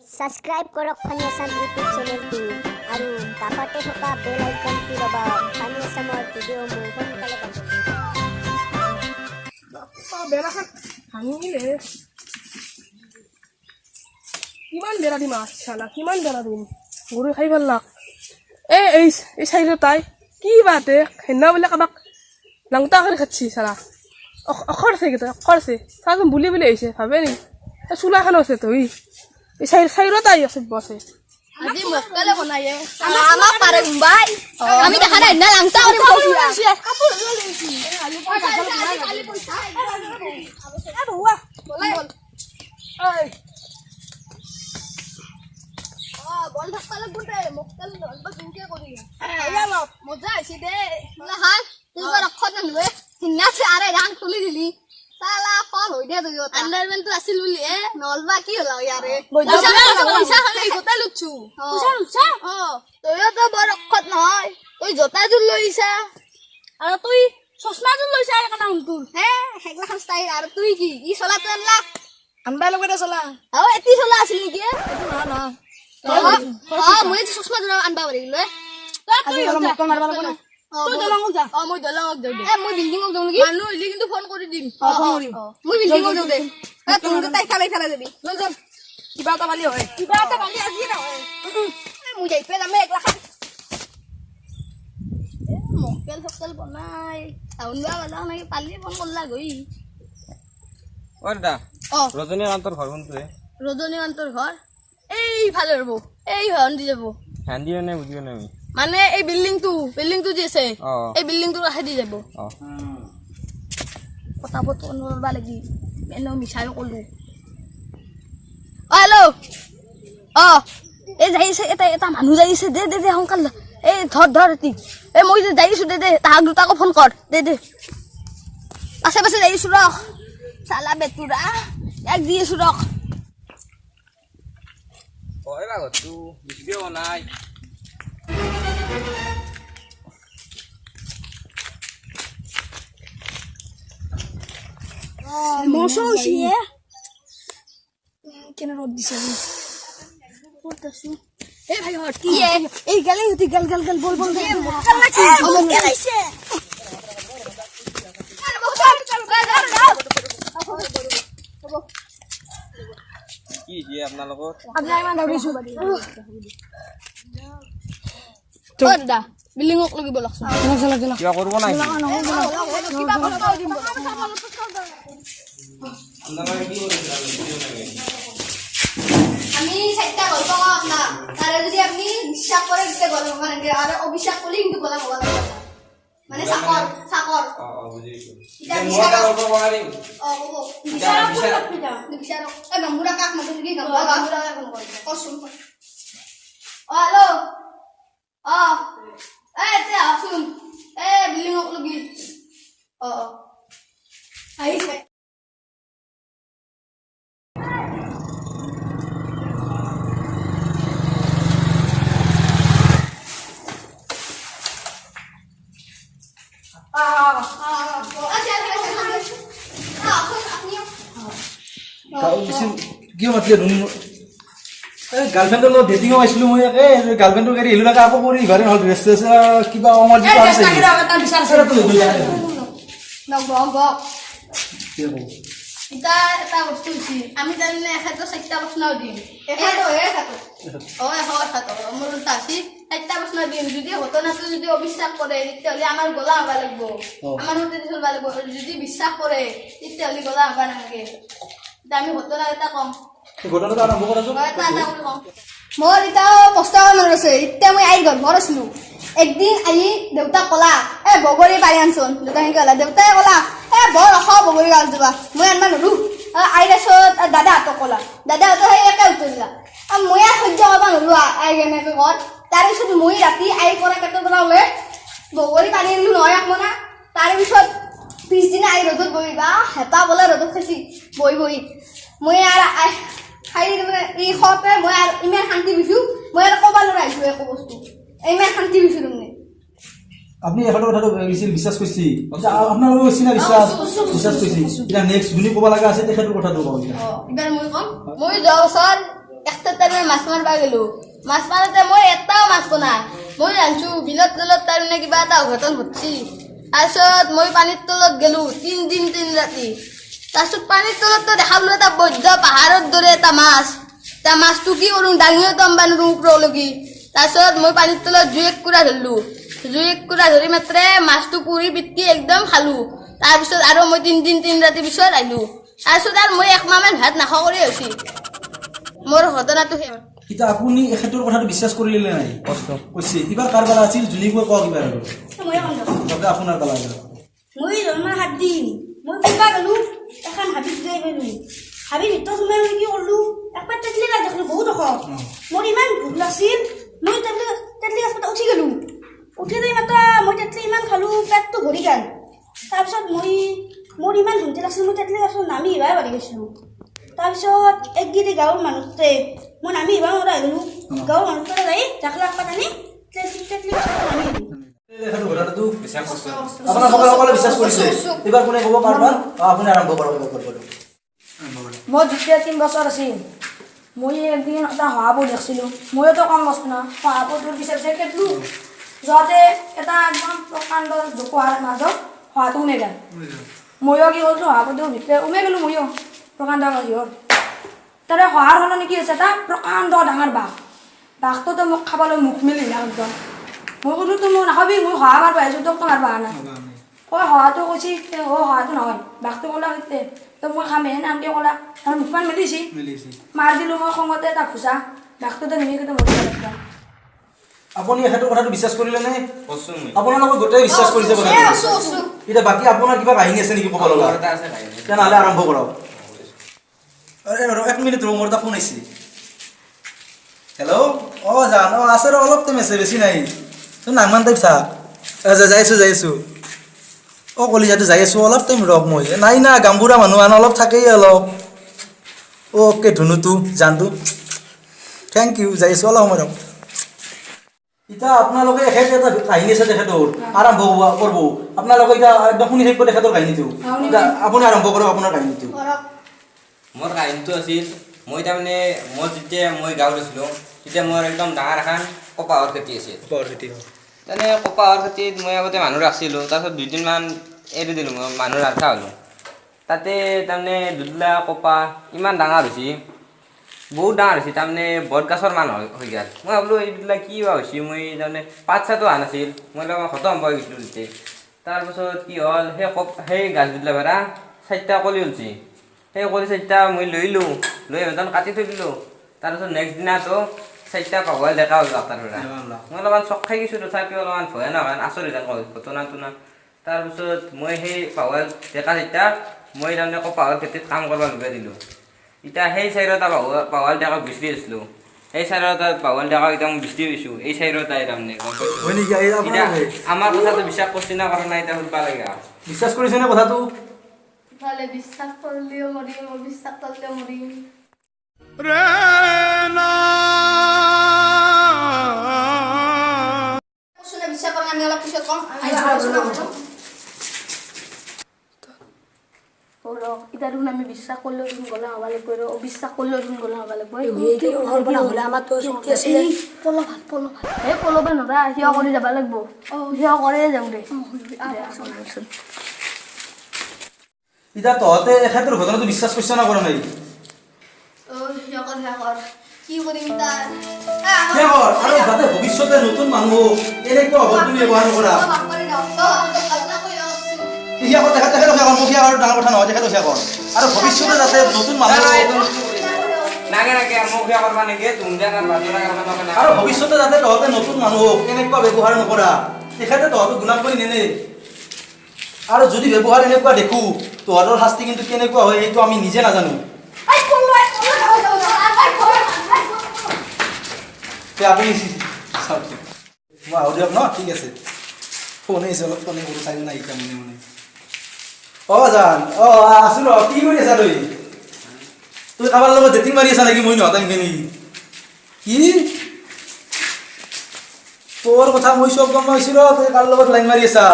Subscribe কৰক funny Assam YouTube চেনেলটো আৰু কাষতে থকা বেল আইকনটো দবাওক ফানি আছামৰ ভিডিঅ' মোৰ সোনকালে পাব। বেৰাখন ভাঙিলে কিমান বেৰা দিম চালা কিমান বেৰা দিম গৰু খাই ভাল লাগ এই চাইডত তাই কি বাতে হেনা বোলে কাবাক লাংটা কৰি খাচ্ছি চালা অখৰছে কেইটা অখৰছে চাচোন বুলি আহিছে ভাবে নি চোলাখানো আছে তো এই চাইডত আহি আছে বছে আজি মক্কালে বনায়ে আমাক পাৰে মুম্বাই আমি দেখা নাই না লাংটা কৰি বসি কাপোৰ লৈ লৈছি কালি পইচা এ বুৱা বলাই বল বল থাকলে গুটে মক্কালে অলপ দুকে কৰি অলপ মজা আছে দে বলা হাই তুই বৰ অক্ষত নলৱে হিনাছে আৰে গান খুলি দিলি সালা ফল হৈ দে তুই আন্ডারমেন্ট তো আছিল বুলি নলবা কি হলা ইয়ারে পইচা হলে গোটা লুচু পইচা তই তো বৰ অক্ষত নহয় তুই জোতা জুল লৈছা আৰু তুই চশমা জুল লৈছা এটা তোৰ হেগলা খস্তাই আৰু তুই কি ই চলা তো আনলা আনবা লগতে চলা এতি চলা আছিল নেকি না মই চশমা জুল আনবা পাৰিলো আজি অলপ মক্কা মাৰবা লাগব না তুই দলঙত যা মই দলঙত যাও দে মই বিল্ডিঙত যাও নেকি মানুহ হইলি কিন্তু ফোন কৰি দিম ফোন কৰিম মই বিল্ডিঙত যাও দে তুই তাই খালাই যাবি লৈ যাম কিবা এটা পালি হয় কিবা এটা পালি আজি না হয় মই যাই পেলাম একলা খাই মক্কেল ফক্কেল বনাই আউনবা বালা নাই পালি ফোন করলা গই ওরদা রজনীকান্তর ঘর কোনটো রজনীকান্তর ঘর এই ভালে রব এই হন দি যাব হ্যান্ডি নে বুঝিও না আমি মানে এই বিল্ডিং টো যে আছে এই বিল্ডিং টো রাখি দি যাব কথা বত নরবা লাগি এনো মিছাই কলু হ্যালো এই যাইছে এটা মানুহ যাইছে দে দে দে হংকাল এই ধর এতি এই মই যে যাইছো দে দে তাহাক দুটাকো ফোন কর দে পাছে পাছে যাইছো রখ সালা বেতুরা এক দিয়েছো রখ ওই বাগো তু ভিডিও নাই মশা হইছে কেন রোদ দিছে পড়তাছু এ ভাই হট কি এই গালে হতি গাল বল মক্কা লাগি মক্কা লাইছে কি যে আপনার লগত আপনি ইমান ধৰিছো তো দাদা বিল্ডিংক লাগিব লাগছ কিবা করব না কিবা বস্তু দিম আমি সাইডটা গল্প না তারে যদি আপনি বিশ্বাস করে দিতে গল্প মানে আর অবিশ্বাস করলে কিন্তু গলা হওয়া মানে সাকর বুঝিছো এটা মোটা গল্প বানাই বিচার এ গামুরা কাক মত কি গামুরা এখন কই কসম হ্যালো তে আসুন বিল্ডিং ক লগি আইছে কিয় মাতি গাৰ্লফ্ৰেণ্ডৰ লগত ডেটিঙো পাইছিলো মই গাৰ্লফ্ৰেণ্ডৰ গাড়ী আহিলো আকৌ কৰি ঘৰে নহ'ল ৰেষ্ট কিবা অমৰ এটা বস্তু হৈছে আমি তাৰমানে এখেতৰ 4টা প্ৰশ্ন দিম মোৰ উল্টা আছে 4টা প্ৰশ্ন দিম যদি ঘটনাটো যদি অবিশ্বাস কৰে তেতিয়াহ'লে আমাৰ গলা হবা লাগিব আমাৰ মতে চলবা লাগিব যদি বিশ্বাস কৰে তেতিয়াহ'লে গলা হবা নালাগে আমি ঘটনা এটা কম ঘটনাটো আৰম্ভ কৰাছো মোৰ এটা প্ৰস্তাৱ মনত আছে এতিয়া মই আইৰ ঘৰ আছিলো একদিন আহি দেউতা কলা বগৰী পাৰি আনচোন দেউতা কি কলা দেউতাই কলা বৰ ৰখ বগৰী গাল যাবা মই আনবা নৰো আইৰ আছত দাদাহঁতক কলা দাদাহঁতে সেই একে উত্তৰ দিলা মই সহ্য কৰিব নৰো আই কেনেকৈ কল তাৰপিছত মই ৰাতি আইৰ পৰা কেটৰ পৰা ওলাই বগৰী পানী আনিলো নহয় একমনা তাৰপিছত পিছদিনা আই ৰ'দত বহিবা হেঁপাহ বোলে ৰ'দত খাইছি বহি মই আৰু খাই মানে এই খোৱাতে মই আৰু ইমান শান্তি পাইছোঁ মই আৰু ক'ব নোৱাৰা আহিছোঁ একো বস্তু ইমান শান্তি পাইছোঁ তাৰমানে আপুনি এখনৰ কথাটো বিশ্বাস কৰিছে আপোনালোকৰ কৈছে না বিশ্বাস কৰিছে এতিয়া নেক্সট যোনে ক'ব লগা আছে তেখেতৰ কথাটো কওঁ এবাৰ মই ক'ম মই যোৱা বছৰ একটা তাৰমানে মাছ মাৰিব গ'লো মাছ মাৰোঁতে মই এটাও মাছ পোৱা নাই মই জানিছোঁ বিলত তলত তাৰমানে কিবা এটা অঘটন ঘটছি তাৰপিছত মই পানীৰ তলত গ'লো 3 দিন 3 ৰাতি তাৰপিছত পানীৰ তলততো দেখা পালোঁ এটা বৈদ্য পাহাৰৰ দৰে এটা মাছ তাৰ মাছটো কি কৰোঁ দাঙিও টম্বা নোৱাৰোঁ ওপৰলৈকে তাৰপিছত মই পানীৰ তলত জুই একুৰা ধৰিলোঁ জুই একুৰা ধৰি মাত্ৰে মাছটো পুৰি পিটকি একদম খালোঁ তাৰপিছত আৰু মই 3 দিন 3 ৰাতি পিছত আহিলোঁ তাৰপিছত আৰু মই 1 মাহমান ভাত নাখাওঁ কৰি হৈছি মোৰ ঘটনাটো সেই এতিয়া আপুনি এখেতৰ কথাটো বিশ্বাস কৰিলে নাই কৈছে এইবাৰ কাৰ পালা আছিল জুনিবই কওক এইবাৰ আৰু তাতে আপোনাৰ পালা মই জন্মৰ 7 দিন মই ফুৰিব গ'লো এখন হাবিত যাই পালোঁ হাবিৰ ভিতৰত সোমাই মই কি কৰিলোঁ একবাৰ তেতলি গাছ দেখিলোঁ বহুত ওখ মোৰ ইমান ভোক লাগিছিল মই তেতলি গছতে উঠি গ'লোঁ উঠি যাই মাত্ৰ মই তেতলি ইমান খালোঁ পেটটো ভৰি গ'ল তাৰপিছত মোৰ ইমান ভণ্টি লাগিছিল মই তেতলি গছত নামি আহিবই পাৰি গৈছিলোঁ তাৰপিছত একগিৰি গাঁৱৰ মানুহতে মই নামি আহিব নোৱাৰা হৈ গ'লোঁ গাঁৱৰ মানুহতে যাই জাখলা একপাত আনি তেতলি গছত নামি আহিলোঁ এখেতৰ ঘটনাটো আপোনাৰ সকলে বিশ্বাস কৰিছে এইবাৰ কোনে ক'ব কাৰোবাৰ আপুনি আৰম্ভ কৰক মই যেতিয়া 3 বছৰ আছিল মই একদিন এটা শহাপহু দেখিছিলোঁ মইতো কম বস্তু না শহাপহুটোৰ পিছে পিছে কেটলোঁ যোৱাতে এটা একদম প্ৰকাণ্ড জোপোহাৰ মাজত শহাটো সোমাই গ'ল ময়ো কি কৰিলোঁ শহাপহুটোৰ ভিতৰে সোমাই গ'লোঁ ময়ো প্ৰকাণ্ড গছৰ তাৰে শহাৰ সলনি কি হৈছে এটা প্ৰকাণ্ড ডাঙৰ বাঘটোতো মোক খাবলৈ মুখ মেলি একদম মই ক'লোঁ তো মোক নাখাবি মই শহা মাৰিব আহিছোঁ তোক তো মাৰিব অহা নাই শহাটো কৈছে শহাটো নহয় বাঘটো ক'লা সৈতে তো মই খামে নামকে ক'লা তাৰ মুখখন মেলিছি মাৰি দিলোঁ মই খঙতে এটা ঘোচা বাঘটোতো নিমিষতে মৰি গ'ল একদম আপুনি এখেতৰ কথাটো বিশ্বাস কৰিলে নে কৈছোঁ মই আপোনালোকে গোটেই বিশ্বাস কৰিছে কথাটো এতিয়া বাকী আপোনাৰ কিবা কাহিনী আছে নেকি ক'ব লগা এটা আছে ভাই তেনেহ'লে আৰম্ভ কৰক আৰে ৰ 1 মিনিট ৰ মোৰ এটা ফোন আহিছে হেল্ল' জান আছে ৰ অলপ টাইম আছে বেছি নাই তই নাগমান টাইপ চা যাই আছোঁ কলিজাটো যাই আছোঁ অলপ টাইম ৰখ মই নাই না গামবুঢ়া মানুহ আন অলপ থাকেই অলপ অ'কে ধুনুটো জানটো থেংক ইউ যাই আছোঁ অলপ সময় ৰখ এতিয়া আপোনালোকে এখেত এটা কাহিনী আছে তেখেতৰ আৰম্ভ কৰিব আপোনালোকে এতিয়া একদম শুনি থাকিব তেখেতৰ কাহিনীটো এতিয়া আপুনি আৰম্ভ কৰক আপোনাৰ কাহিনীটো মোৰ কাহিনীটো আছিল মই তাৰমানে যেতিয়া মই গাঁৱত আছিলোঁ তেতিয়া মোৰ একদম ডাঙৰ এখন কপাহৰ খেতি আছিল তেনে কপাহৰ খেতিত মই আগতে মানুহ ৰাখিছিলোঁ তাৰপিছত 2 দিনমান এৰি দিলোঁ মই মানুহ ৰাখা হ'লোঁ তাতে তাৰমানে দুদলা কপাহ ইমান ডাঙৰ হৈছে বহুত ডাঙৰ হৈছে তাৰমানে বটগাছৰ মান হৈ গ'ল মই ভাবিলোঁ এইবিলাক কি বা হৈছে মই তাৰমানে পাত চাতো অহা নাছিল মই খতম পাই গৈছিলোঁ তেতিয়া তাৰপিছত কি হ'ল সেই গাছ দুদলা ভেড়া 4টা কলি ওলছি সেই কলি 4টা মই লৈ সিহঁতক কাটি থৈ দিলোঁ তাৰপিছত নেক্সট দিনাতো 4টা পাহোৱাল ডেকা হ'ল তাৰ পৰা মই অলপমান চক খাই গৈছোঁ তথাপিও অলপমান ভয়ানক আচৰিত ঘটনাটো না তাৰপিছত মই সেই পাহোৱাল ডেকা 4টা মই তাৰমানে কপাহৰ খেতিত কাম কৰিব লগাই দিলোঁ এতিয়া সেই 4টা পাহোৱাল ডেকাক বিচাৰি আছিলোঁ এই 4টা পাহোৱাল ডেকাক এতিয়া মই বিচাৰি গৈছোঁ এই 4টাই তাৰমানে এতিয়া আমাৰ কথাটো বিশ্বাস কৰিছে না কৰা নাই এতিয়া সুধিব লাগে বিশ্বাস কৰিছেনে কথাটো ইফালে বিশ্বাস কৰিলেও মৰিম অবিশ্বাস কৰিলেও মৰিম বিশ্বাস কৰা আমি অলপ পিছত কম এতিয়া দেখোন আমি বিশ্বাস কৰিলেও দেখোন গলা হ'ব লাগিব অবিশ্বাস কৰিলেও দেখোন গলা হ'ব লাগিব পলবা নৰা সিয় কৰি যাব লাগিব সিয় কৰিয়ে যাওঁ দে এতিয়া তহঁতে এখেতৰ ঘটনাটো বিশ্বাস কৰিছ না কৰা নাই কি কৰিম তাৰ আৰু যাতে ভৱিষ্যতে নতুন মানুহ এনেকুৱা অভদ্ৰ ব্যৱহাৰ নকৰা তেখেতৰ মুখীয়া আৰু ডাঙৰ কথা নহয় তেখেতৰ আৰু ভৱিষ্যতে যাতে নতুন মানুহ আৰু ভৱিষ্যতে যাতে তহঁতে নতুন মানুহক এনেকুৱা ব্যৱহাৰ নকৰা তেখেতে তহঁতক গুণাম কৰি নেনে আৰু যদি ব্যৱহাৰ এনেকুৱা দেখোঁ তহঁতৰ শাস্তি কিন্তু কেনেকুৱা হয় সেইটো আমি নিজে নাজানো আপুনি মই আহো দিয়ক ন ঠিক আছে ফোন আহিছে অলপ ফোনে কৰোঁ চাই নাই এতিয়া মনে জান আছো ৰ কি কৰি আছা তই কাৰোবাৰ লগত ডেটিং মাৰি আছা নেকি মই নহতাংখিনি কি তোৰ কথা মই চব গম পাইছোঁ ৰ তই কাৰ লগত লাইন মাৰি আছা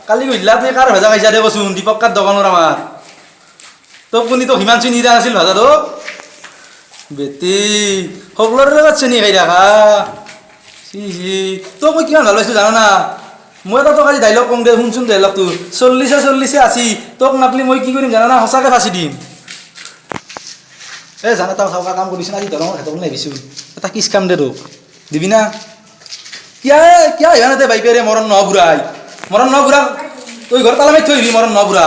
কালি গধূলা তই কাৰ ভেজা খাইছা দে কচোন দীপক কাৰ দোকানৰ আমাৰ তোক কোনি তোক হিমাংশু নিৰা নাছিল ভাজাটো বেটি সকলোৰে লগত চেনি খাই থাকা তোক মই কিমান ভাল পাইছোঁ জানা না মই এটা তোক আজি ডাইলগ কম দে শুনচোন ডাইলগটো 40 আছি তোক নাপলি মই কি কৰিম জানা না সঁচাকৈ ফাঁচি দিম এই জানা তই খাওয়া কাম কৰিছ না আজি দৰঙৰ ঘাটক নাহিছোঁ এটা কিছ কাম দে তোক দিবি না কিয় আহিবা না তই বাইকেৰে মৰণ ন বুঢ়া তই ঘৰ তালা মাৰি থৈ আহিবি মৰণ ন বুঢ়া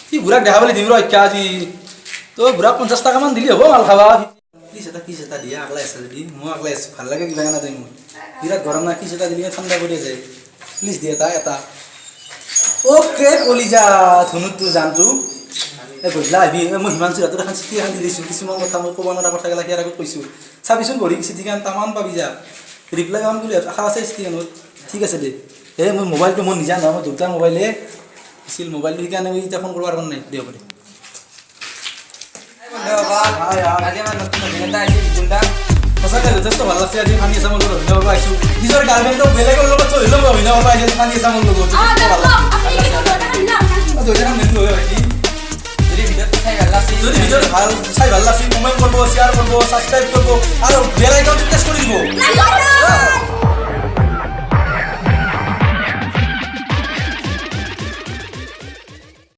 কি বুঢ়াক দেখা পালি দিম ৰ ইচ্ছা আজি তই বুঢ়াক 50 টকামান দিলি হ'ব মাল খাবা কিছ এটা দিয়া আগলাই আছে যদি মই আগলাই আছোঁ ভাল লাগে কিবা না তই মোৰ বিৰাট গৰম না কিছ এটা দিলে ঠাণ্ডা কৰি যায় প্লিজ দিয়ে এটা অ'কে কলিজা ধুনুটো জানটো এই গধূলা আহিবি মই হিমাংশু হাতত এখন চিঠি এখন দি দিছোঁ কিছুমান কথা মই ক'ব নোৱাৰা কথাগিলা সিয়াৰ আগত কৈছোঁ চাবিচোন পঢ়ি চিঠিখন তামান পাবি যা ৰিপ্লাই পাম বুলি আশা আছে চিঠিখনত ঠিক আছে দে এই মোৰ মোবাইলটো মই নিজা নহয় মই দুটা মোবাইলে আছিল মোবাইলটো সেইকাৰণে মই এতিয়া ফোন কৰিব পৰা নাই দিয়ক পাৰে আজি আমাৰ নতুন অভিনেতা আহিছিল গুণ্ডা সঁচাকৈ যথেষ্ট ভাল লাগছে আজি ফানি আছামৰ লগত অভিনয় কৰিব আহিছোঁ নিজৰ গাৰ্লফ্ৰেণ্ডক বেলেগৰ লগত চলিলেও মই অভিনয় কৰিব আহিছোঁ ফানি আছামৰ লগত যথেষ্ট ভাল লাগছে দুইজনে মিলি লৈ আহিছে যদি ভিডিঅ'টো চাই ভাল লাগছিল যদি ভিডিঅ'টো চাই ভাল লাগছিল কমেণ্ট কৰিব শ্বেয়াৰ কৰিব ছাবস্ক্ৰাইব কৰিব আৰু বেল